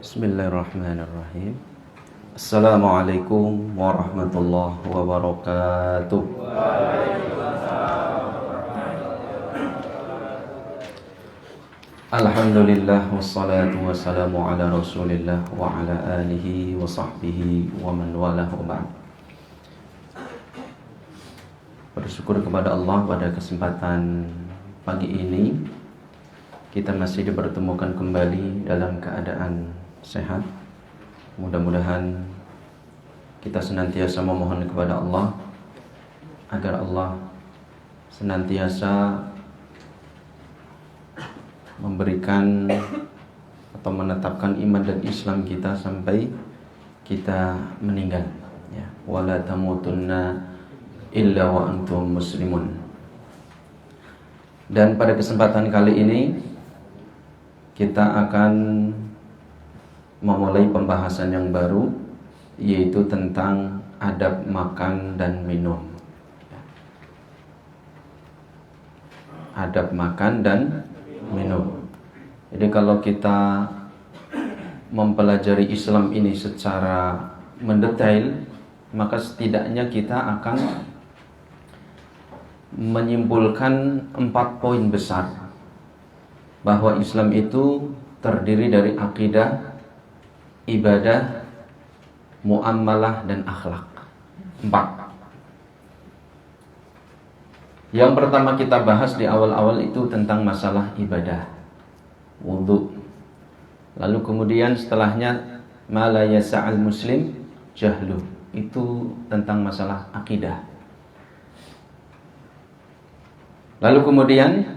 Bismillahirrahmanirrahim. Assalamualaikum warahmatullahi wabarakatuh. Alhamdulillah wassalatu wassalamu ala Rasulillah wa ala alihi wa sahbihi wa man walah wa ba'd. Bersyukur kepada Allah pada kesempatan pagi ini kita masih dipertemukan kembali dalam keadaan sehat. Mudah-mudahan kita senantiasa memohon kepada Allah agar Allah senantiasa memberikan atau menetapkan iman dan Islam kita sampai kita meninggal, ya. Wala tamutunna illa wa antum muslimun. Dan pada kesempatan kali ini kita akan memulai pembahasan yang baru, yaitu tentang adab makan dan minum. Adab makan dan minum. Jadi kalau kita mempelajari Islam ini secara mendetail, maka setidaknya kita akan menyimpulkan 4 poin besar, bahwa Islam itu terdiri dari akidah, ibadah, muamalah, dan akhlak. 4. Yang pertama kita bahas di awal-awal itu tentang masalah ibadah, wudu. Lalu kemudian setelahnya ma la yasa'al muslim jahlu, itu tentang masalah akidah. Lalu kemudian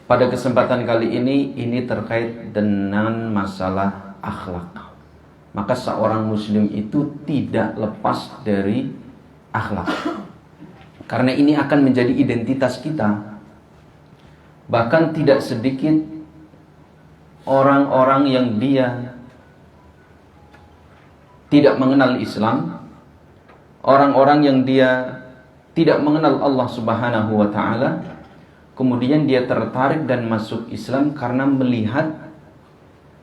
pada kesempatan kali ini terkait dengan masalah akhlak. Maka seorang muslim itu tidak lepas dari akhlak, karena ini akan menjadi identitas kita. Bahkan tidak sedikit orang-orang yang dia tidak mengenal Islam, orang-orang yang dia tidak mengenal Allah Subhanahu wa ta'ala, kemudian dia tertarik dan masuk Islam karena melihat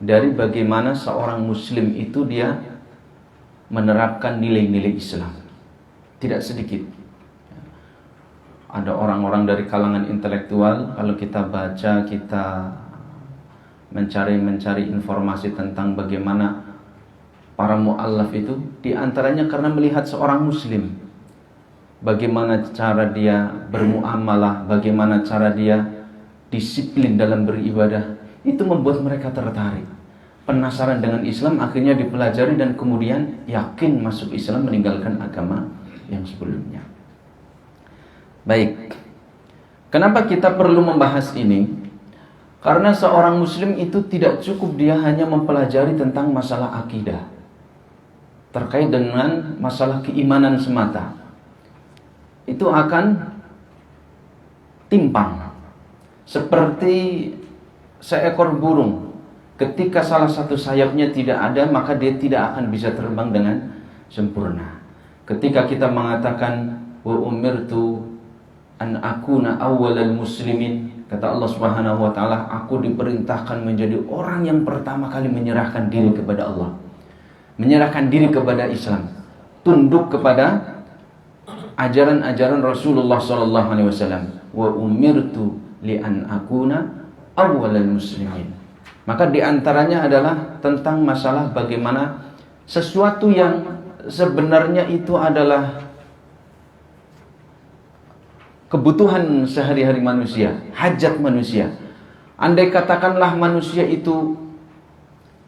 dari bagaimana seorang muslim itu dia menerapkan nilai-nilai Islam. Tidak sedikit ada orang-orang dari kalangan intelektual, kalau kita baca, kita mencari informasi tentang bagaimana para mu'allaf itu, di antaranya karena melihat seorang muslim, bagaimana cara dia bermuamalah, bagaimana cara dia disiplin dalam beribadah, itu membuat mereka tertarik, penasaran dengan Islam, akhirnya dipelajari dan kemudian yakin masuk Islam, meninggalkan agama yang sebelumnya. Baik, kenapa kita perlu membahas ini? Karena seorang muslim itu tidak cukup dia hanya mempelajari tentang masalah akidah, terkait dengan masalah keimanan semata. Itu akan timpang. Seperti seekor burung, ketika salah satu sayapnya tidak ada, maka dia tidak akan bisa terbang dengan sempurna. Ketika kita mengatakan wa umirtu an akuna awwalal muslimin, kata Allah Subhanahu wa ta'ala, aku diperintahkan menjadi orang yang pertama kali menyerahkan diri kepada Allah, menyerahkan diri kepada Islam, tunduk kepada ajaran-ajaran Rasulullah sallallahu alaihi wasallam. Wa umirtu li an akuna awwalal muslimin. Maka diantaranya adalah tentang masalah bagaimana sesuatu yang sebenarnya itu adalah kebutuhan sehari-hari manusia, hajat manusia. Andai katakanlah manusia itu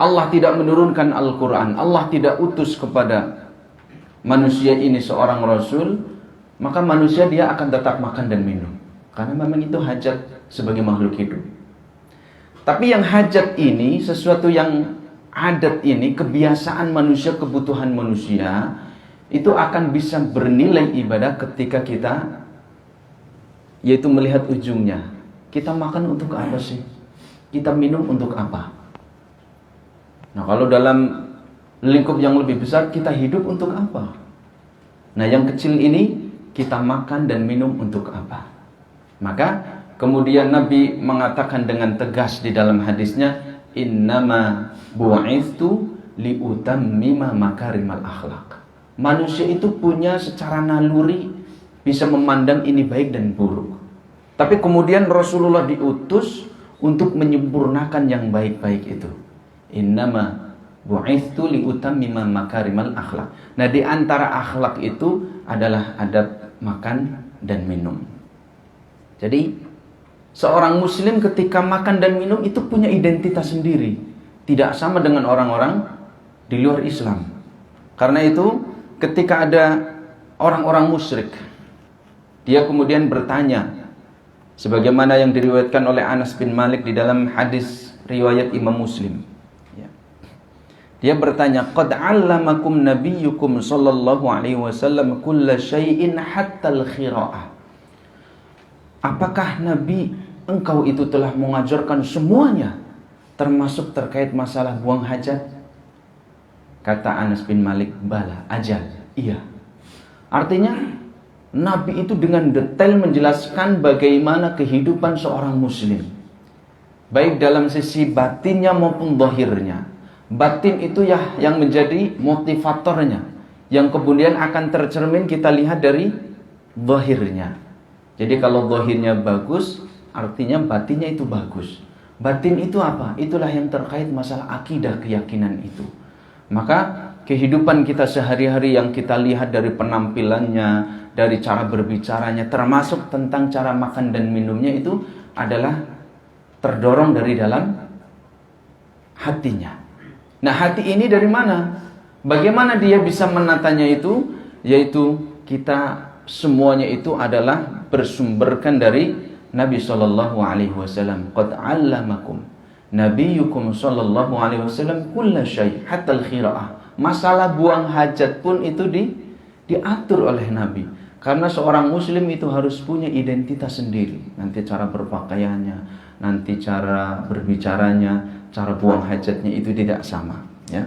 Allah tidak menurunkan Al-Quran, Allah tidak utus kepada manusia ini seorang Rasul, maka manusia dia akan tetap makan dan minum, karena memang itu hajat sebagai makhluk hidup. Tapi yang hajat ini, sesuatu yang adat ini, kebiasaan manusia, kebutuhan manusia, itu akan bisa bernilai ibadah ketika kita, yaitu melihat ujungnya. Kita makan untuk apa sih? Kita minum untuk apa? Nah, kalau dalam lingkup yang lebih besar, kita hidup untuk apa? Nah, yang kecil ini, kita makan dan minum untuk apa? Maka kemudian Nabi mengatakan dengan tegas di dalam hadisnya, innama bu'itsu liutammima makarimal akhlak. Manusia itu punya secara naluri bisa memandang ini baik dan buruk. Tapi kemudian Rasulullah diutus untuk menyempurnakan yang baik-baik itu. Innama bu'itsu liutammima makarimal akhlak. Nah, di antara akhlak itu adalah adab makan dan minum. Jadi seorang muslim ketika makan dan minum itu punya identitas sendiri. Tidak sama dengan orang-orang di luar Islam. Karena itu ketika ada orang-orang musyrik, dia kemudian bertanya, sebagaimana yang diriwayatkan oleh Anas bin Malik di dalam hadis riwayat Imam Muslim. Dia bertanya, qad 'allamakum nabiyyukum sallallahu alaihi wasallam kulla syai'in hatta al-khira'ah. Apakah nabi engkau itu telah mengajarkan semuanya termasuk terkait masalah buang hajat? Kata Anas bin Malik, bala, ajal, iya. Artinya Nabi itu dengan detail menjelaskan bagaimana kehidupan seorang muslim, baik dalam sisi batinnya maupun zahirnya. Batin itu ya yang menjadi motivatornya, yang kemudian akan tercermin kita lihat dari zahirnya. Jadi kalau zahirnya bagus, artinya batinnya itu bagus. Batin itu apa? Itulah yang terkait masalah akidah, keyakinan itu. Maka kehidupan kita sehari-hari yang kita lihat dari penampilannya, dari cara berbicaranya, termasuk tentang cara makan dan minumnya, itu adalah terdorong dari dalam hatinya. Nah, hati ini dari mana? Bagaimana dia bisa menatanya itu? Yaitu kita semuanya itu adalah bersumberkan dari Nabi sallallahu alaihi wasallam. Qad 'allamakum nabiyyukum sallallahu alaihi wasallam kulla syai' hatta al-khira'ah. Masalah buang hajat pun itu diatur oleh Nabi. Karena seorang muslim itu harus punya identitas sendiri. Nanti cara berpakaiannya, nanti cara berbicaranya, cara buang hajatnya itu tidak sama, ya.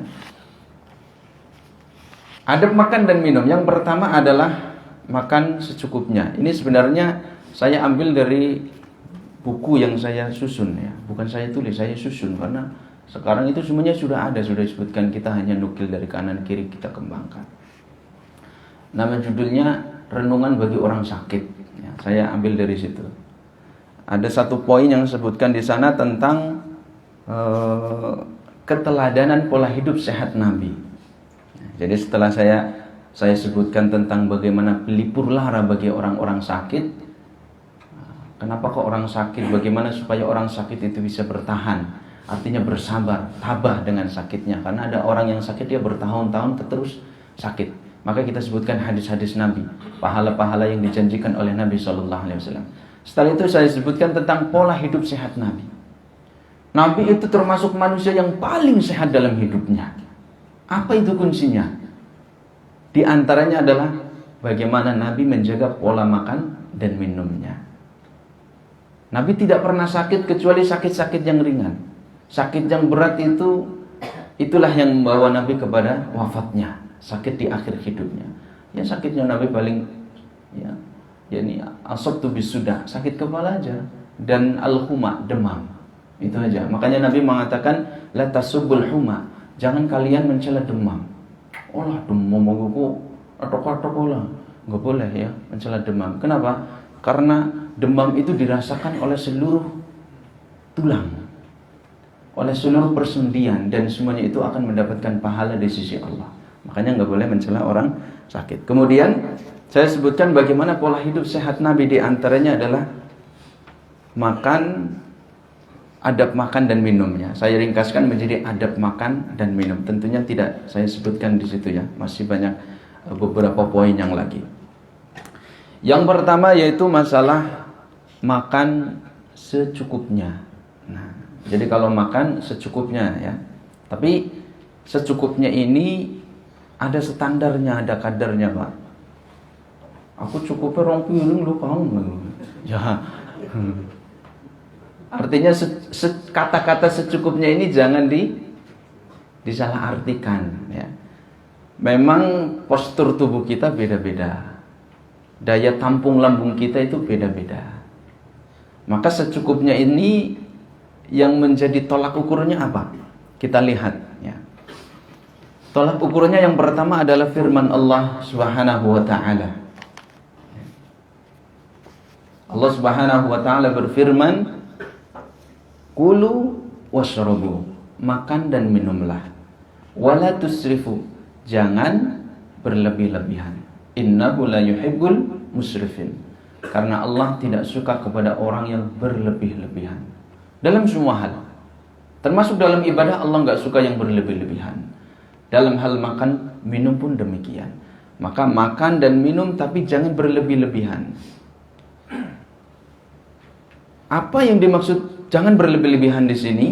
Adab makan dan minum. Yang pertama adalah makan secukupnya. Ini sebenarnya saya ambil dari buku yang saya susun, ya. Bukan saya tulis, saya susun, karena sekarang itu semuanya sudah ada, sudah disebutkan, kita hanya nukil dari kanan kiri kita kembangkan. Nama judulnya Renungan bagi Orang Sakit, ya, saya ambil dari situ. Ada satu poin yang disebutkan di sana tentang keteladanan pola hidup sehat Nabi. Jadi setelah saya sebutkan tentang bagaimana pelipur lara bagi orang-orang sakit, kenapa kok orang sakit, bagaimana supaya orang sakit itu bisa bertahan, artinya bersabar, tabah dengan sakitnya. Karena ada orang yang sakit dia bertahun-tahun terus sakit. Maka kita sebutkan hadis-hadis Nabi, pahala-pahala yang dijanjikan oleh Nabi SAW. Setelah itu saya sebutkan tentang pola hidup sehat Nabi. Nabi itu termasuk manusia yang paling sehat dalam hidupnya. Apa itu kuncinya? Di antaranya adalah bagaimana Nabi menjaga pola makan dan minumnya. Nabi tidak pernah sakit kecuali sakit-sakit yang ringan. Sakit yang berat itulah yang membawa Nabi kepada wafatnya, sakit di akhir hidupnya. Ya, sakitnya Nabi paling yakni asabtu bisuda, sakit kepala aja, dan al-huma, demam. Itu aja. Makanya Nabi mengatakan la tasubul huma, jangan kalian mencela demam. Olah demam aku atok-atok olah. Enggak boleh ya mencela demam. Kenapa? Karena demam itu dirasakan oleh seluruh tulang, oleh seluruh persendian, dan semuanya itu akan mendapatkan pahala di sisi Allah. Makanya nggak boleh mencela orang sakit. Kemudian saya sebutkan bagaimana pola hidup sehat Nabi, di antaranya adalah makan, adab makan dan minumnya. Saya ringkaskan menjadi adab makan dan minum. Tentunya tidak saya sebutkan di situ, ya. Masih banyak beberapa poin yang lagi. Yang pertama yaitu masalah makan secukupnya. Nah, jadi kalau makan secukupnya, ya. Tapi secukupnya ini ada standarnya, ada kadarnya, Pak. Aku cukupnya rong piring lu kamu. Ya. Artinya kata-kata secukupnya ini jangan disalahartikan, ya. Memang postur tubuh kita beda-beda. Daya tampung lambung kita itu beda-beda. Maka secukupnya ini yang menjadi tolak ukurnya apa? Kita lihat ya. Tolak ukurnya yang pertama adalah firman Allah Subhanahu wa taala. Allah Subhanahu wa taala berfirman, "Kulu washrabu." Makan dan minumlah. Wala tusrifu. Jangan berlebih-lebihan. Innahu la yuhibbul musrifin. Karena Allah tidak suka kepada orang yang berlebih-lebihan dalam semua hal. Termasuk dalam ibadah Allah enggak suka yang berlebih-lebihan. Dalam hal makan, minum pun demikian. Maka makan dan minum tapi jangan berlebih-lebihan. Apa yang dimaksud jangan berlebih-lebihan di sini?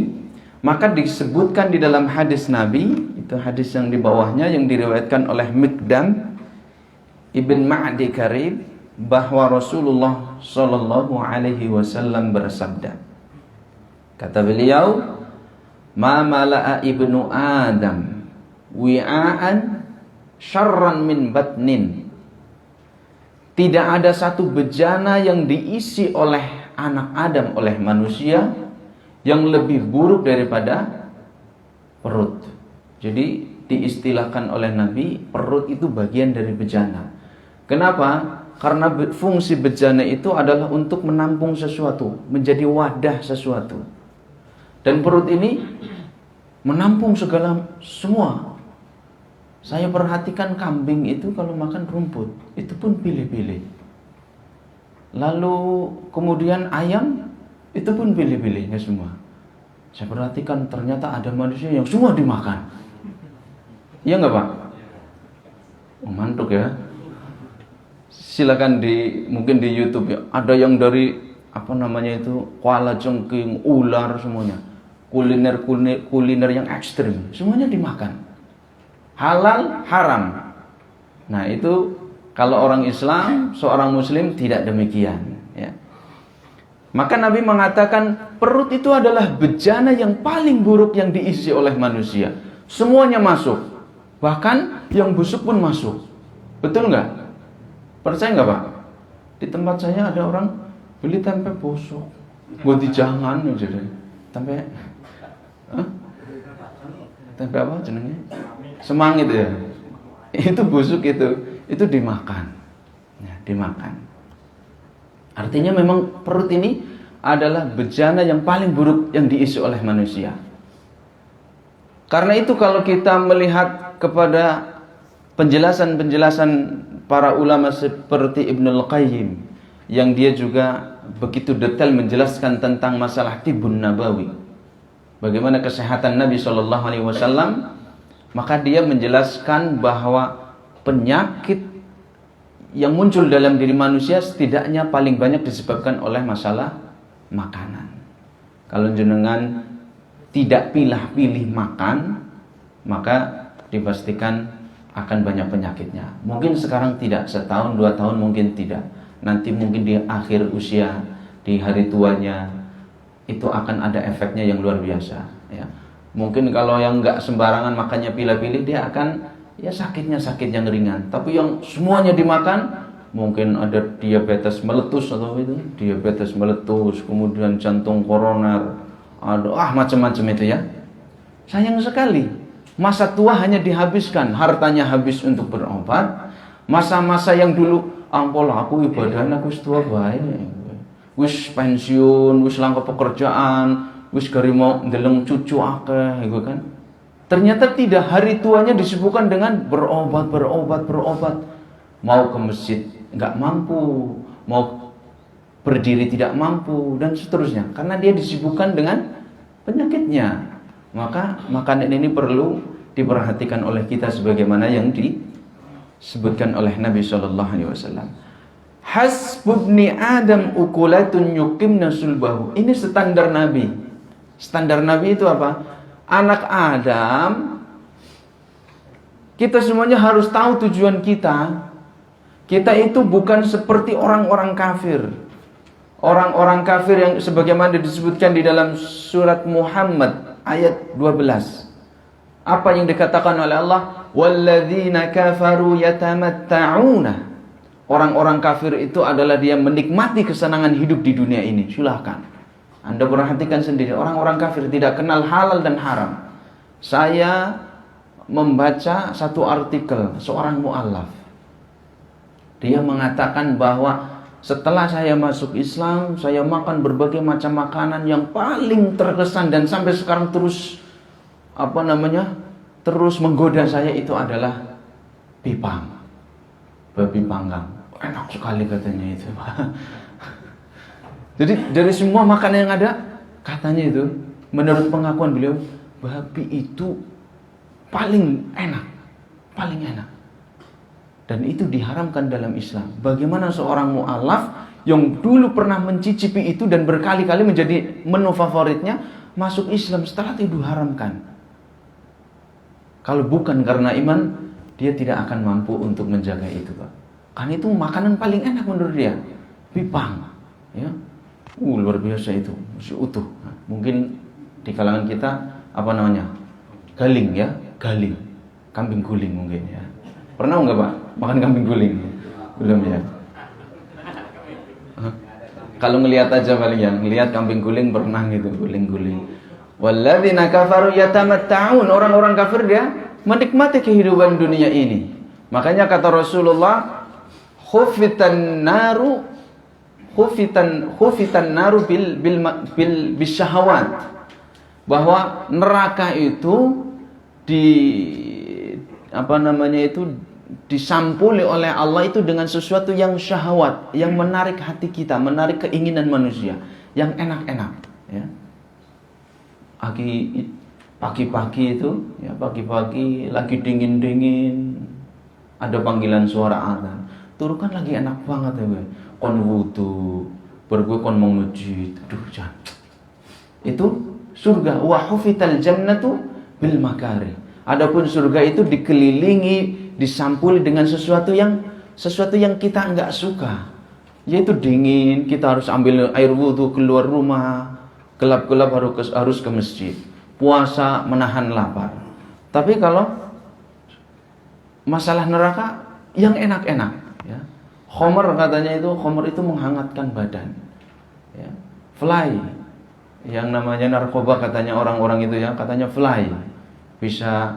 Maka disebutkan di dalam hadis Nabi, itu hadis yang di bawahnya yang diriwayatkan oleh Miqdam Ibn Ma'di Karib, bahwa Rasulullah sallallahu alaihi wasallam bersabda. Kata beliau, "Ma mala'a ibnu Adam wi'aan syarran min batnin." Tidak ada satu bejana yang diisi oleh anak Adam, oleh manusia, yang lebih buruk daripada perut. Jadi diistilahkan oleh Nabi, perut itu bagian dari bejana. Kenapa? Karena fungsi bejana itu adalah untuk menampung sesuatu, menjadi wadah sesuatu. Dan perut ini menampung semua. Saya perhatikan kambing itu kalau makan rumput, itu pun pilih-pilih. Lalu kemudian ayam, itu pun pilih-pilihnya semua. Saya perhatikan ternyata ada manusia yang semua dimakan. Iya nggak Pak? Oh, mantuk ya. Silakan mungkin di YouTube ya. Ada yang dari koala jengking, ular semuanya. Kuliner yang ekstrim, semuanya dimakan. Halal, haram. Nah itu kalau orang Islam, seorang Muslim tidak demikian. Ya. Maka Nabi mengatakan perut itu adalah bejana yang paling buruk yang diisi oleh manusia. Semuanya masuk, bahkan yang busuk pun masuk. Betul nggak? Percaya nggak Pak? Di tempat saya ada orang beli tempe busuk, buat di jangan aja deh. Tempe apa jenengnya? Semang itu ya. Itu busuk itu dimakan. Ya, dimakan. Artinya memang perut ini adalah bejana yang paling buruk yang diisi oleh manusia. Karena itu kalau kita melihat kepada penjelasan-penjelasan para ulama seperti Ibnul Qayyim, yang dia juga begitu detail menjelaskan tentang masalah tibbun nabawi, bagaimana kesehatan Nabi SAW, maka dia menjelaskan bahwa penyakit yang muncul dalam diri manusia setidaknya paling banyak disebabkan oleh masalah makanan. Kalau jenengan tidak pilih-pilih makan, maka dipastikan akan banyak penyakitnya. Mungkin sekarang tidak, setahun, 2 tahun mungkin tidak. Nanti mungkin di akhir usia, di hari tuanya, itu akan ada efeknya yang luar biasa. Ya. Mungkin kalau yang nggak sembarangan makannya pilih-pilih, dia akan sakitnya sakit yang ringan. Tapi yang semuanya dimakan, mungkin ada diabetes meletus atau itu, diabetes meletus, kemudian jantung koroner, ada macam-macam itu ya. Sayang sekali, masa tua hanya dihabiskan, hartanya habis untuk berobat. Masa-masa yang dulu, ampol aku ibadahnya aku tua baik, wis pensiun, wis langkah pekerjaan, wis gari mau ndeleng cucu akeh, gitu kan. Ternyata tidak, hari tuanya disibukkan dengan berobat. Mau ke masjid nggak mampu, mau berdiri tidak mampu, dan seterusnya. Karena dia disibukkan dengan penyakitnya. Maka makanan ini perlu diperhatikan oleh kita sebagaimana yang disebutkan oleh Nabi SAW. Hasbubni Adam ukulatun yuqimna sulbahu. Ini standar Nabi. Standar Nabi itu apa? Anak Adam, kita semuanya harus tahu tujuan kita. Kita itu bukan seperti orang-orang kafir. Orang-orang kafir yang sebagaimana disebutkan di dalam surat Muhammad ayat 12. Apa yang dikatakan oleh Allah? Walladzina kafaru yatamatta'una. Orang-orang kafir itu adalah dia menikmati kesenangan hidup di dunia ini. Silakan. Anda perhatikan sendiri, orang-orang kafir tidak kenal halal dan haram. Saya membaca satu artikel seorang mu'allaf. Dia mengatakan bahwa setelah saya masuk Islam, saya makan berbagai macam makanan yang paling terkesan dan sampai sekarang terus terus menggoda saya itu adalah pipang, babi panggang. Enak sekali katanya itu. Jadi dari semua makanan yang ada, katanya itu menurut pengakuan beliau, babi itu paling enak, paling enak. Dan itu diharamkan dalam Islam. Bagaimana seorang mu'alaf yang dulu pernah mencicipi itu dan berkali-kali menjadi menu favoritnya, masuk Islam setelah itu diharamkan. Kalau bukan karena iman, dia tidak akan mampu untuk menjaga itu, Pak. Karena itu makanan paling enak menurut dia, pipang. Ya, luar biasa itu, masih utuh. Nah, mungkin di kalangan kita galing ya, galing, kambing guling mungkin ya. Pernah nggak Pak makan kambing guling? Belum ya. Kalau ngelihat aja paling ya, ngelihat kambing guling pernah gitu, guling-guling. Walladzina kafaru yatamatta'un, orang-orang kafir dia menikmati kehidupan dunia ini. Makanya kata Rasulullah, khufitan naru bil bisyahawat, bahwa neraka itu disampuli oleh Allah itu dengan sesuatu yang syahwat, yang menarik hati kita, menarik keinginan manusia, yang enak-enak ya. Pagi-pagi itu ya, pagi-pagi lagi dingin-dingin, ada panggilan suara azan, turukan lagi enak banget ya, kon wudu, bergue kon mau masjid, itu surga. Wa hufital jannatu bil makari. Adapun surga itu dikelilingi, disampuli dengan sesuatu yang kita enggak suka, yaitu dingin, kita harus ambil air wudu keluar rumah, gelap-gelap harus ke masjid, puasa menahan lapar. Tapi kalau masalah neraka yang enak-enak ya, khamr katanya itu, khamr itu menghangatkan badan ya. Fly, yang namanya narkoba katanya orang-orang itu ya, katanya fly, bisa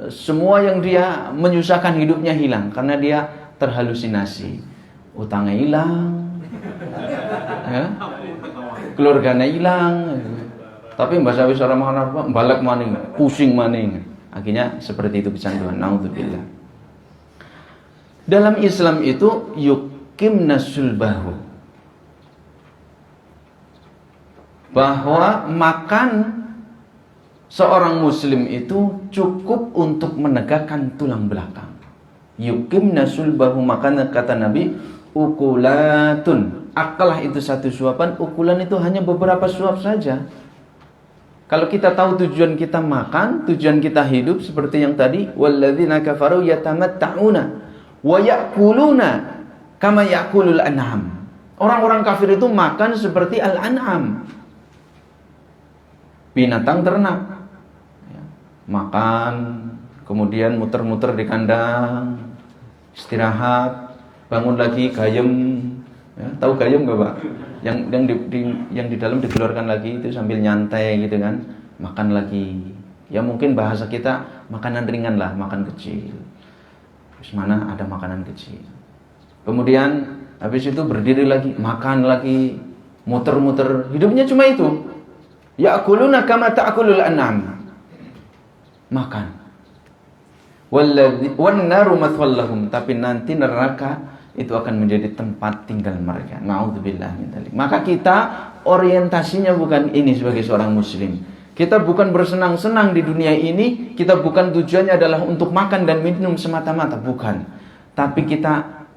semua yang dia menyusahkan hidupnya hilang karena dia terhalusinasi, utangnya hilang ya, keluarganya hilang, tapi bahasa wis ora mangan balik maning, pusing maning, akhirnya seperti itu kecanduan. Naudzubillah. Dalam Islam itu yuqimna sulbahu, bahwa makan seorang muslim itu cukup untuk menegakkan tulang belakang. Yuqimna sulbahu, makanya kata Nabi, ukulatun, akalah itu satu suapan, ukulan itu hanya beberapa suap saja. Kalau kita tahu tujuan kita makan, tujuan kita hidup, seperti yang tadi, walladzina kafaru yatamatta'una wa ya'kuluna kama ya'kulul an'am. Orang-orang kafir itu makan seperti al-an'am, binatang ternak. Makan, kemudian muter-muter di kandang, istirahat, bangun lagi, gayem ya, tahu gayem gak Pak? Yang di dalam dikeluarkan lagi itu sambil nyantai gitu kan, makan lagi. Ya mungkin bahasa kita makanan ringan lah, makan kecil. Terus mana ada makanan kecil. Kemudian habis itu berdiri lagi, makan lagi, muter-muter. Hidupnya cuma itu. Ya'kuluna kama ta'kulul an'am. Makan. Wan naru mathwal lahum, tapi nanti neraka itu akan menjadi tempat tinggal mereka. Naudzubillah min dzalik. Maka kita orientasinya bukan ini sebagai seorang muslim. Kita bukan bersenang-senang di dunia ini, kita bukan tujuannya adalah untuk makan dan minum semata-mata, bukan. Tapi kita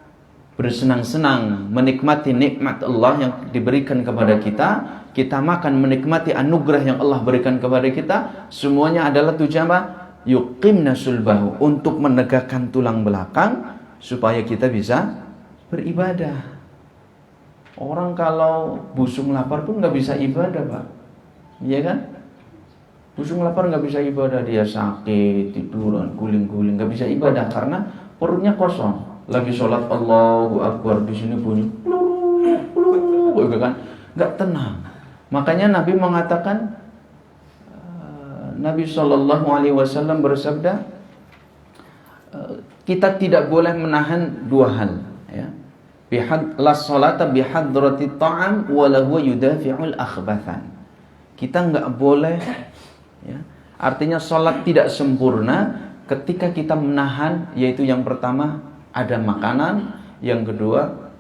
bersenang-senang menikmati nikmat Allah yang diberikan kepada kita. Kita makan menikmati anugerah yang Allah berikan kepada kita. Semuanya adalah tujuan apa? Yuqimna sulbahu, untuk menegakkan tulang belakang supaya kita bisa beribadah. Orang kalau busung lapar pun nggak bisa ibadah Pak, iya kan? Busung lapar nggak bisa ibadah, dia sakit, tiduran, guling-guling, nggak bisa ibadah karena perutnya kosong. Lagi sholat Allahu Akbar, di sini bunyi, gitu kan? nggak tenang. Makanya Nabi mengatakan, Nabi SAW bersabda, kita tidak boleh menahan dua hal, ya. La salata bihadrati ta'am wa lahu yudafi'ul akhbathan. Kita nggak boleh, ya. Artinya salat tidak sempurna ketika kita menahan, yaitu yang pertama ada makanan, yang kedua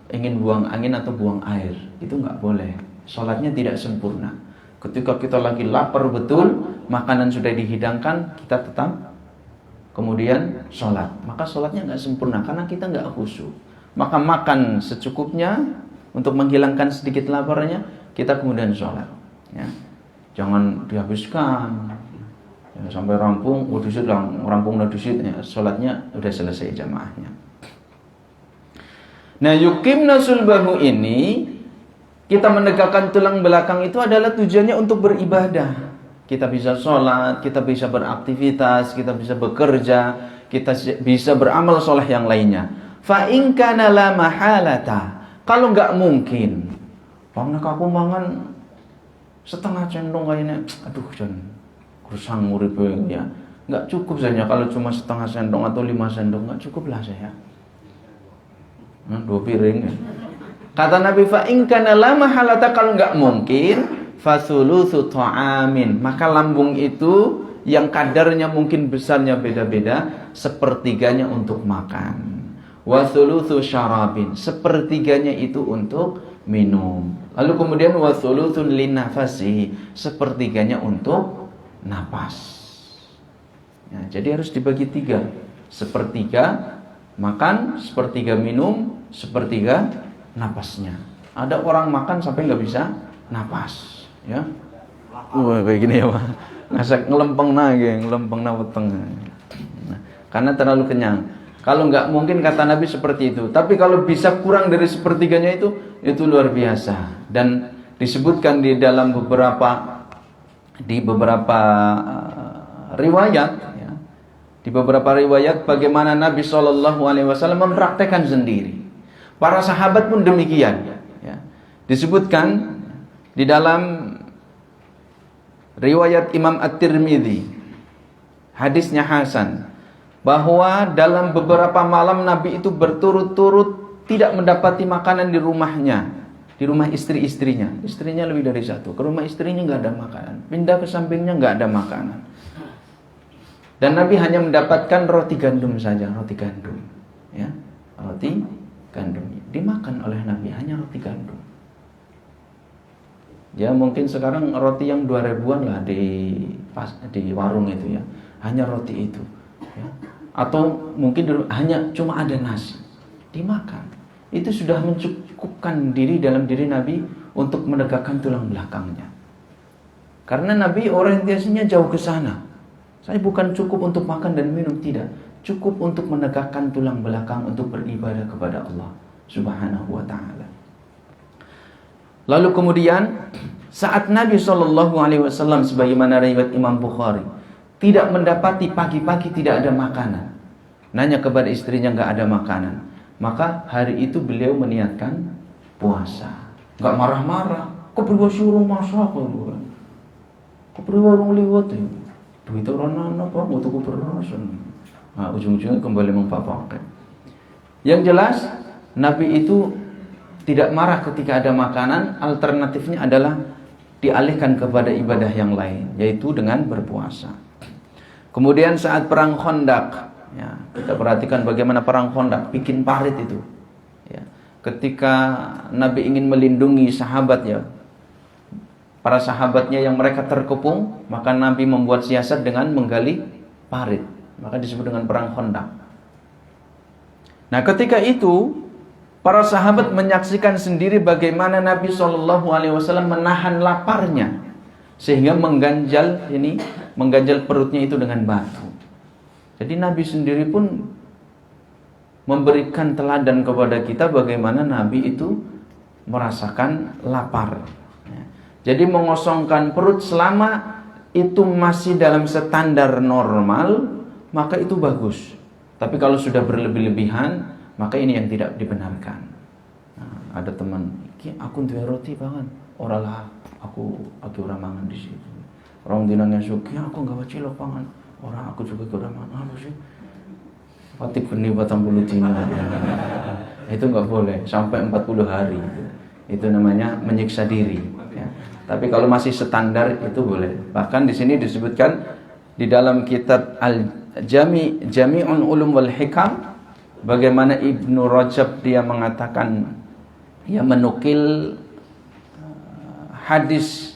ingin buang angin atau buang air. Itu nggak boleh. Salatnya tidak sempurna. Ketika kita lagi lapar betul, makanan sudah dihidangkan, kita tetap kemudian sholat, maka sholatnya nggak sempurna karena kita nggak khusyuk. Maka makan secukupnya untuk menghilangkan sedikit laparnya, kita kemudian sholat, ya. Jangan dihabiskan, ya, sampai rampung, rampung ya, sholatnya udah selesai jamaahnya. Nah, yuqimna sulbahu ini, kita menegakkan tulang belakang itu adalah tujuannya untuk beribadah. Kita bisa sholat, kita bisa beraktivitas, kita bisa bekerja, kita bisa beramal soleh yang lainnya. Fa in kana la mahalata, kalau nggak mungkin, karena aku mangan setengah cendong kayaknya, aduh jangan kusang urip ya, nggak cukup saja kalau cuma setengah sendok atau 5 sendok, nggak cukup lah saya. 2 piring. Ya. Kata Nabi, fa in kana la mahalata, kalau nggak mungkin, fasulutsu ta'amin, maka lambung itu yang kadarnya mungkin besarnya beda-beda, sepertiganya untuk makan. Wa thulutsu syarabin, sepertiganya itu untuk minum. Lalu kemudian wa thulutsun linnafasi, sepertiganya untuk napas. Ya, jadi harus dibagi 3. Sepertiga makan, sepertiga minum, sepertiga napasnya. Ada orang makan sampai nggak bisa napas, ya. Kayak gini ya, Pak. Ngasak ngelempeng weteng. Nah, karena terlalu kenyang. Kalau nggak mungkin kata Nabi seperti itu. Tapi kalau bisa kurang dari sepertiganya itu luar biasa. Dan disebutkan di dalam beberapa riwayat, ya. Di beberapa riwayat bagaimana Nabi SAW mempraktekkan sendiri. Para sahabat pun demikian, ya. Disebutkan di dalam riwayat Imam At-Tirmidzi, hadisnya hasan, bahwa dalam beberapa malam Nabi itu berturut-turut tidak mendapati makanan di rumahnya, di rumah istri-istrinya. Istrinya lebih dari 1. Ke rumah istrinya nggak ada makanan, pindah ke sampingnya nggak ada makanan. Dan Nabi hanya mendapatkan roti gandum saja, roti gandum, ya, roti gandum dimakan oleh Nabi, hanya roti gandum. Ya mungkin sekarang roti yang 2000-an lah di warung itu, ya, hanya roti itu, ya. Atau mungkin hanya cuma ada nasi, dimakan. Itu sudah mencukupkan dalam diri Nabi untuk menegakkan tulang belakangnya. Karena Nabi orientasinya jauh ke sana. Saya bukan cukup untuk makan dan minum, tidak. Cukup untuk menegakkan tulang belakang untuk beribadah kepada Allah Subhanahu wa ta'ala. Lalu kemudian saat Nabi SAW, sebagaimana riwayat Imam Bukhari, tidak mendapati pagi-pagi tidak ada makanan, nanya kepada istrinya nggak ada makanan, maka hari itu beliau meniatkan puasa. Nggak marah-marah, kok beliau suruh masak, kok beliau warung liwat ya, duit orang apa mau tuku beras. Nah, ujung-ujungnya kembali mengpapakan. Yang jelas Nabi itu tidak marah ketika ada makanan. Alternatifnya adalah dialihkan kepada ibadah yang lain, yaitu dengan berpuasa. Kemudian saat perang Khandaq, ya, kita perhatikan bagaimana perang Khandaq, bikin parit itu, ya. Ketika Nabi ingin melindungi sahabatnya, para sahabatnya yang mereka terkepung, maka Nabi membuat siasat dengan menggali parit, maka disebut dengan perang Khandaq. Nah, ketika itu para sahabat menyaksikan sendiri bagaimana Nabi SAW menahan laparnya sehingga mengganjal perutnya itu dengan batu. Jadi Nabi sendiri pun memberikan teladan kepada kita bagaimana Nabi itu merasakan lapar. Jadi mengosongkan perut selama itu masih dalam standar normal, maka itu bagus. Tapi kalau sudah berlebih-lebihan, maka ini yang tidak dibenarkan. Nah, ada teman Ki aku duwe roti pangan. Ora lah, aku ora mangan di situ. Orang dinanya suki aku enggak cilok pangan. Ora aku juga ora mangan sih. Pati benih 40 dina. Itu enggak boleh sampai 40 hari. Itu namanya menyiksa diri, ya. Tapi kalau masih standar itu boleh. Bahkan di sini disebutkan di dalam kitab Jami'un Ulum wal Hikam, bagaimana Ibnu Rajab dia mengatakan, dia menukil hadis,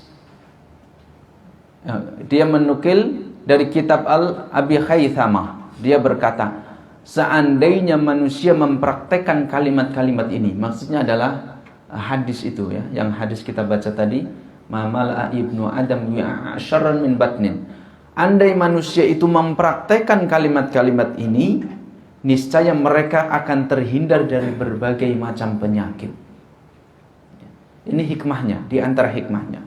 dia menukil dari kitab Abi Khaythamah. Dia berkata, seandainya manusia mempraktekkan kalimat-kalimat ini, maksudnya adalah hadis itu, ya, yang hadis kita baca tadi, mamala ibnu adam syarran min batnin. Andai manusia itu mempraktekkan kalimat-kalimat ini, niscaya mereka akan terhindar dari berbagai macam penyakit. Ini hikmahnya, di antara hikmahnya.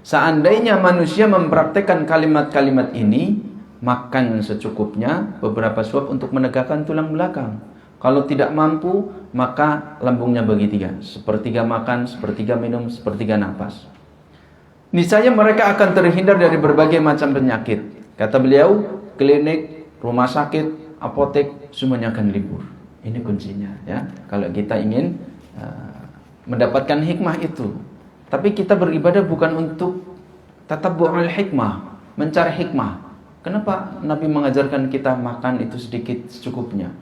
Seandainya manusia mempraktekkan kalimat-kalimat ini, makan secukupnya, beberapa suap untuk menegakkan tulang belakang. Kalau tidak mampu, maka lambungnya bagi 3. Sepertiga makan, sepertiga minum, sepertiga nafas. Niscaya mereka akan terhindar dari berbagai macam penyakit. Kata beliau, klinik, rumah sakit, apotek, semuanya akan libur. Ini kuncinya, ya. Kalau kita ingin mendapatkan hikmah itu. Tapi kita beribadah bukan untuk tatabbu'ul hikmah, mencari hikmah. Kenapa Nabi mengajarkan kita makan itu sedikit secukupnya?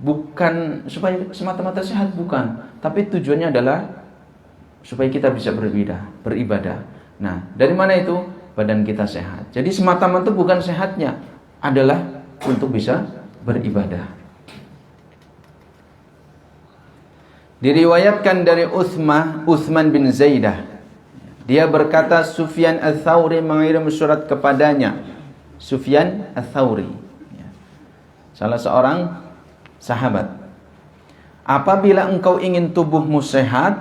Bukan supaya semata-mata sehat, bukan. Tapi tujuannya adalah supaya kita bisa beribadah. Nah, dari mana itu? Badan kita sehat. Jadi semata-mata bukan sehatnya, adalah untuk bisa beribadah. Diriwayatkan dari Uthman bin Zaidah. Dia berkata, Sufyan Ats-Tsauri mengirim surat kepadanya. Sufyan Ats-Tsauri, salah seorang sahabat. Apabila engkau ingin tubuhmu sehat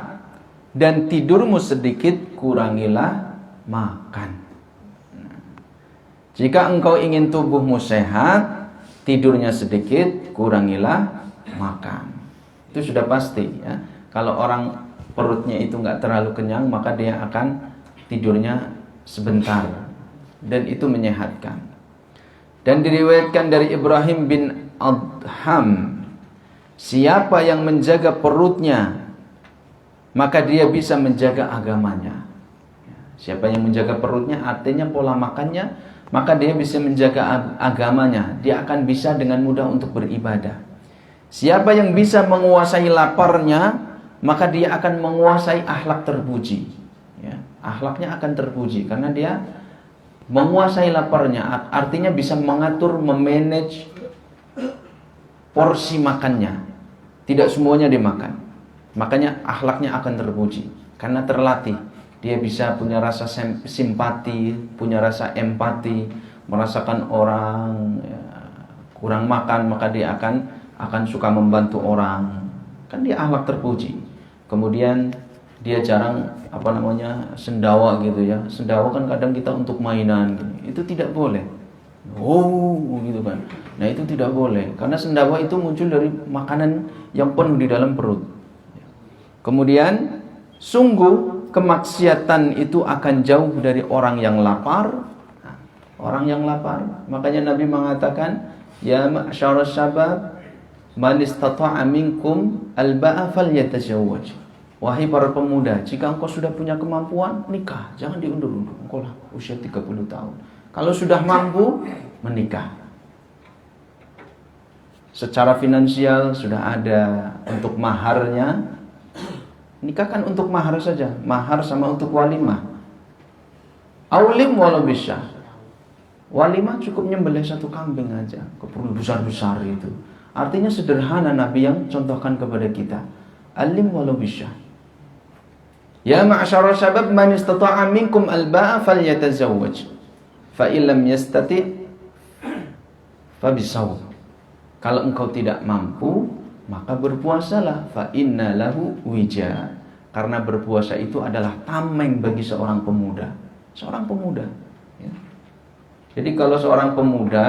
dan tidurmu sedikit, kurangilah makan. Jika engkau ingin tubuhmu sehat, tidurnya sedikit, kurangilah makan. Itu sudah pasti, ya. Kalau orang perutnya itu enggak terlalu kenyang, maka dia akan tidurnya sebentar, dan itu menyehatkan. Dan diriwayatkan dari Ibrahim bin Adham, siapa yang menjaga perutnya, maka dia bisa menjaga agamanya. Siapa yang menjaga perutnya, artinya pola makannya, maka dia bisa menjaga agamanya. Dia akan bisa dengan mudah untuk beribadah. Siapa yang bisa menguasai laparnya, maka dia akan menguasai akhlak terpuji, ya. Akhlaknya akan terpuji karena dia menguasai laparnya, artinya bisa mengatur, memanage porsi makannya. Tidak semuanya dimakan. Makanya akhlaknya akan terpuji karena terlatih. Dia bisa punya rasa simpati, punya rasa empati, merasakan orang kurang makan, maka dia akan suka membantu orang. Kan dia akhlak terpuji. Kemudian dia jarang sendawa gitu, ya. Sendawa kan kadang kita untuk mainan gitu. Itu tidak boleh. Oh, gitu kan. Nah, itu tidak boleh karena sendawa itu muncul dari makanan yang penuh di dalam perut. Kemudian sungguh kemaksiatan itu akan jauh dari orang yang lapar. Nah, orang yang lapar, makanya Nabi mengatakan, ya ma'syarus syabab, man istata'a minkum al-ba'a falyatazawwaj. Wahai para pemuda, jika engkau sudah punya kemampuan, nikah, jangan diundur-undur. Engkau lah usia 30 tahun. Kalau sudah mampu, menikah. Secara finansial sudah ada untuk maharnya, nikahkan untuk mahar saja, mahar sama untuk walimah. Aulim walau bisa. Walimah cukup nyembelih 1 kambing aja, keperluan besar-besar itu. Artinya sederhana Nabi yang contohkan kepada kita. Alim walau bisa. Ya ma'asyara syabab, man istata'a minkum al-ba'a falyatazawwaj. Fa illam yastati' fa bisawm. Kalau engkau tidak mampu, maka berpuasalah. Fa inna lahu wija. Karena berpuasa itu adalah tameng bagi seorang pemuda. Seorang pemuda, ya. Jadi kalau seorang pemuda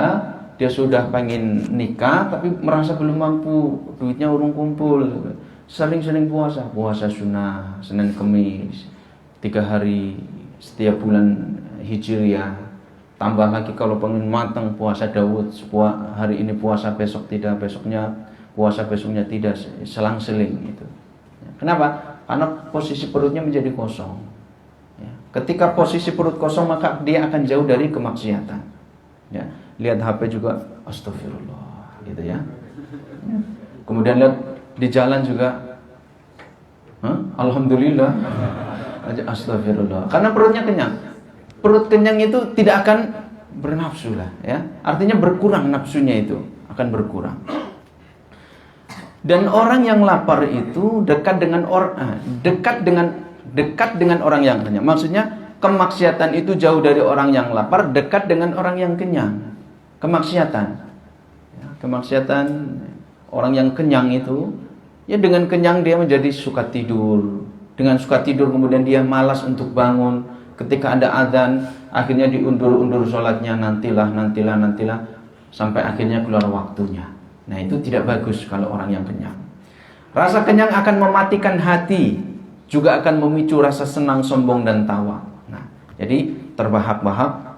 dia sudah pengen nikah tapi merasa belum mampu, duitnya urung kumpul, sering-sering puasa, puasa sunnah, Senin Kemis, 3 hari setiap bulan Hijriah. Tambah lagi kalau pengen matang puasa Daud, hari ini puasa, besok tidak, besoknya puasa, besoknya tidak, selang-seling gitu. Kenapa? Karena posisi perutnya menjadi kosong. Ya. Ketika posisi perut kosong, maka dia akan jauh dari kemaksiatan. Ya. Lihat HP juga, astagfirullah, gitu ya. Kemudian lihat di jalan juga, alhamdulillah, astagfirullah. Karena perutnya kenyang. Perut kenyang itu tidak akan bernafsu lah, ya. Artinya berkurang nafsunya, itu akan berkurang. Dan orang yang lapar itu dekat dengan orang yang kenyang. Maksudnya kemaksiatan itu jauh dari orang yang lapar, dekat dengan orang yang kenyang. Kemaksiatan, ya, kemaksiatan orang yang kenyang itu, ya dengan kenyang dia menjadi suka tidur. Dengan suka tidur kemudian dia malas untuk bangun. Ketika ada azan, akhirnya diundur-undur sholatnya, nantilah, sampai akhirnya keluar waktunya. Nah, itu tidak bagus kalau orang yang kenyang. Rasa kenyang akan mematikan hati, juga akan memicu rasa senang, sombong, dan tawa. Nah, jadi terbahak-bahak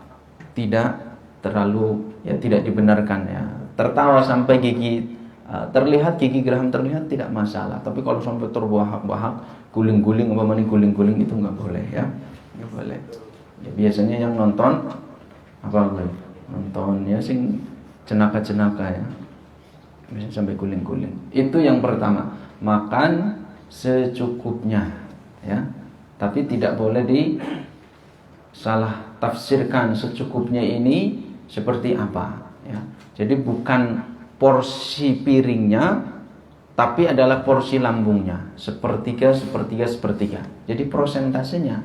tidak terlalu, ya tidak dibenarkan ya. Tertawa sampai gigi terlihat, gigi geraham terlihat tidak masalah. Tapi kalau sampai terbahak-bahak, guling-guling itu nggak boleh ya. Nggak boleh. Ya, biasanya yang nonton nonton ya sing cenaka-cenaka ya. Biasanya sampai guling-guling. Itu yang pertama. Makan secukupnya ya. Tapi tidak boleh salah tafsirkan secukupnya ini seperti apa ya. Jadi bukan porsi piringnya, tapi adalah porsi lambungnya, sepertiga. Jadi prosentasenya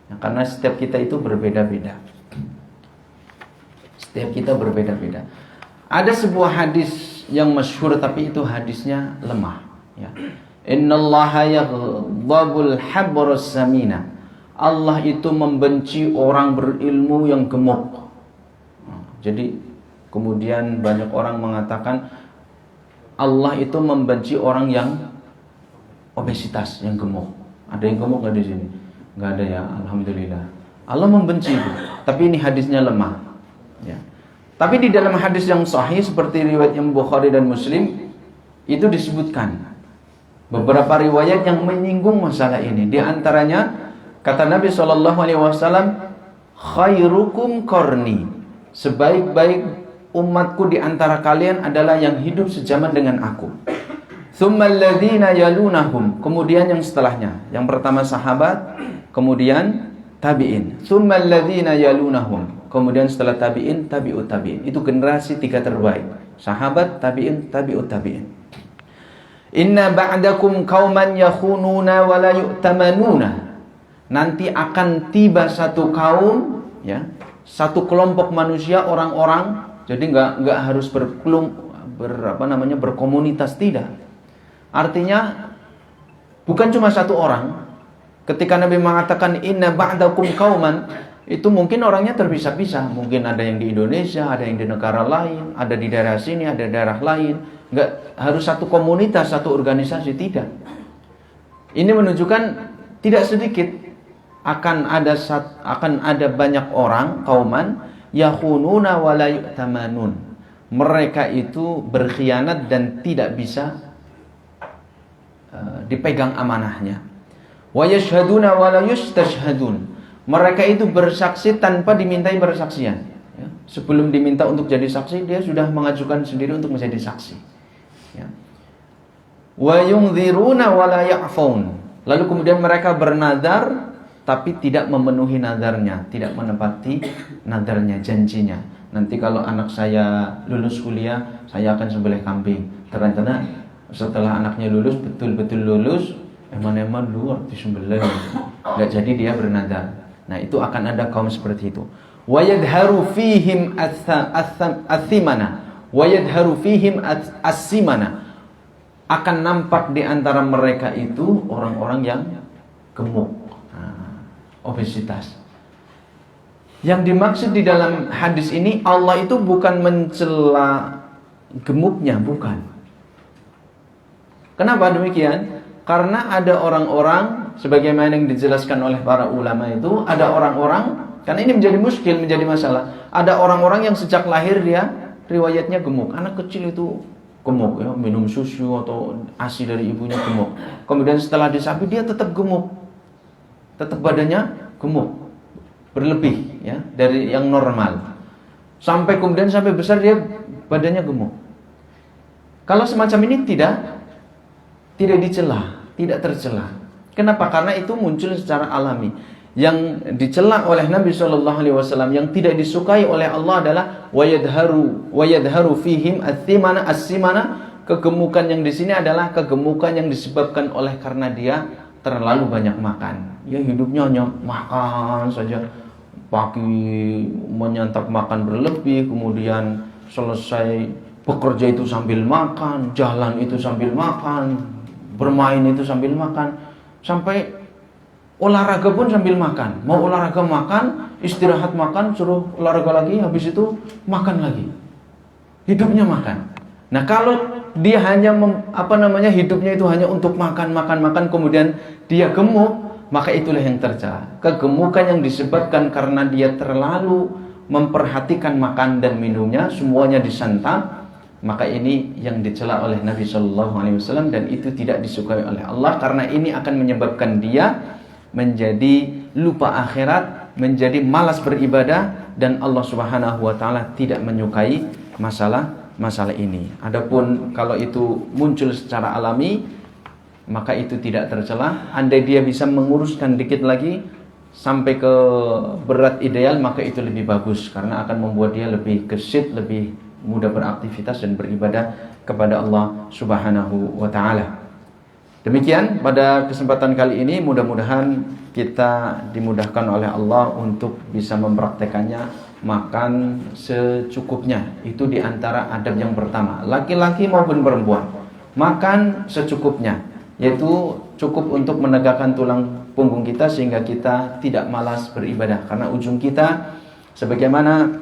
ya, karena setiap kita itu berbeda-beda. Ada sebuah hadis yang masyhur, tapi itu hadisnya lemah ya. Innallaha yaghdabul habrus samina. Allah itu membenci orang berilmu yang gemuk. Jadi kemudian banyak orang mengatakan Allah itu membenci orang yang obesitas, yang gemuk. Ada yang gemuk nggak di sini? Nggak ada ya, alhamdulillah. Allah membenci itu. Tapi ini hadisnya lemah. Ya. Tapi di dalam hadis yang sahih seperti riwayat yang Bukhari dan Muslim itu disebutkan beberapa riwayat yang menyinggung masalah ini. Di antaranya kata Nabi SAW, khairukum qarni, sebaik-baik umatku di antara kalian adalah yang hidup sejaman dengan aku. Tsummal ladzina yalunahum, kemudian yang setelahnya. Yang pertama sahabat, kemudian tabi'in. Tsummal ladzina yalunahum, kemudian setelah tabi'in, tabi'ut tabi'in. Itu generasi 3 terbaik. Sahabat, tabi'in, tabi'ut tabi'in. Inna ba'dakum qauman yakhununa wa la yu'tamanuna. Nanti akan tiba satu kaum ya, satu kelompok manusia, orang-orang, jadi enggak harus berkomunitas, tidak. Artinya bukan cuma satu orang. Ketika Nabi mengatakan inna ba'dakum qauman, itu mungkin orangnya terpisah-pisah. Mungkin ada yang di Indonesia, ada yang di negara lain, ada di daerah sini, ada daerah lain. Enggak harus satu komunitas, satu organisasi, tidak. Ini menunjukkan tidak sedikit akan ada banyak orang, kauman yakhununa wa la yu'tamanun. Mereka itu berkhianat dan tidak bisa dipegang amanahnya. Wa yashhaduna wa la yustashhadun. Mereka itu bersaksi tanpa dimintai bersaksian. Ya. Sebelum diminta untuk jadi saksi, dia sudah mengajukan sendiri untuk menjadi saksi. Ya. Wa yunziruna wa la ya'fun. Lalu kemudian mereka bernazar tapi tidak memenuhi nazarnya, tidak menepati nazarnya, janjinya. Nanti kalau anak saya lulus kuliah, saya akan sembelih kambing. Ternyata setelah anaknya lulus, betul-betul lulus, eman-eman luar disembelih. Enggak jadi dia bernazar. Nah, itu akan ada kaum seperti itu. Wa yadharu fihim as-simana. Wa yadharu fihim as-simana. Akan nampak di antara mereka itu orang-orang yang gemuk, obesitas. Yang dimaksud di dalam hadis ini, Allah itu bukan mencela gemuknya, bukan. Kenapa demikian? Karena ada orang-orang, sebagaimana yang dijelaskan oleh para ulama itu, ada orang-orang, karena ini menjadi muskil, menjadi masalah. Ada orang-orang yang sejak lahir dia riwayatnya gemuk. Anak kecil itu gemuk, ya, minum susu atau ASI dari ibunya gemuk. Kemudian setelah disapi dia tetap gemuk, tetap badannya gemuk, berlebih, ya, dari yang normal. Sampai kemudian sampai besar dia badannya gemuk. Kalau semacam ini tidak dicela, tidak tercela. Kenapa? Karena itu muncul secara alami. Yang dicela oleh Nabi Shallallahu Alaihi Wasallam, yang tidak disukai oleh Allah adalah wayadharu fihim as-simana. Kegemukan yang di sini adalah kegemukan yang disebabkan oleh karena dia terlalu banyak makan. Ya, hidupnya hanya makan saja. Pagi menyantap makan berlebih, kemudian selesai bekerja itu sambil makan, jalan itu sambil makan, bermain itu sambil makan, sampai olahraga pun sambil makan. Mau olahraga makan, istirahat makan, suruh olahraga lagi, habis itu makan lagi. Hidupnya makan. Nah, kalau dia hanya hidupnya itu hanya untuk makan, kemudian dia gemuk, maka itulah yang tercela. Kegemukan yang disebabkan karena dia terlalu memperhatikan makan dan minumnya, semuanya disantap, maka ini yang dicela oleh Nabi Shallallahu Alaihi Wasallam, dan itu tidak disukai oleh Allah, karena ini akan menyebabkan dia menjadi lupa akhirat, menjadi malas beribadah, dan Allah Subhanahu Wa Taala tidak menyukai masalah ini. Adapun kalau itu muncul secara alami, maka itu tidak tercela. Andai dia bisa menguruskan dikit lagi sampai ke berat ideal, maka itu lebih bagus, karena akan membuat dia lebih gesit, lebih mudah beraktivitas dan beribadah kepada Allah Subhanahu wa Ta'ala. Demikian pada kesempatan kali ini, mudah-mudahan kita dimudahkan oleh Allah untuk bisa mempraktekannya, makan secukupnya. Itu diantara adab yang pertama, laki-laki maupun perempuan, makan secukupnya, yaitu cukup untuk menegakkan tulang punggung kita sehingga kita tidak malas beribadah. Karena ujung kita sebagaimana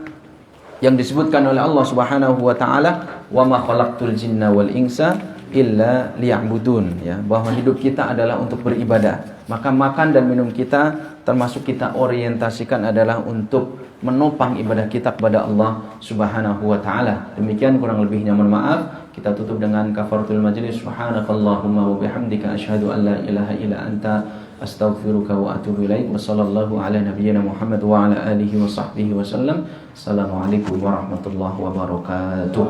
yang disebutkan oleh Allah Subhanahu wa Ta'ala, wa ma khalaqtul jinna wal insa illa liya'budun, ya, bahwa hidup kita adalah untuk beribadah. Maka makan dan minum kita termasuk kita orientasikan adalah untuk menopang ibadah kita kepada Allah Subhanahu wa Ta'ala. Demikian, kurang lebihnya mohon maaf. Kita tutup dengan kafaratul majlis. Subhanakallahumma wa bihamdika asyhadu an la ilaha illa anta astaghfiruka wa atubu ilaik. Wa sallallahu ala nabiyyina Muhammad wa ala alihi wa sahbihi wa sallam. Assalamualaikum warahmatullahi wabarakatuh.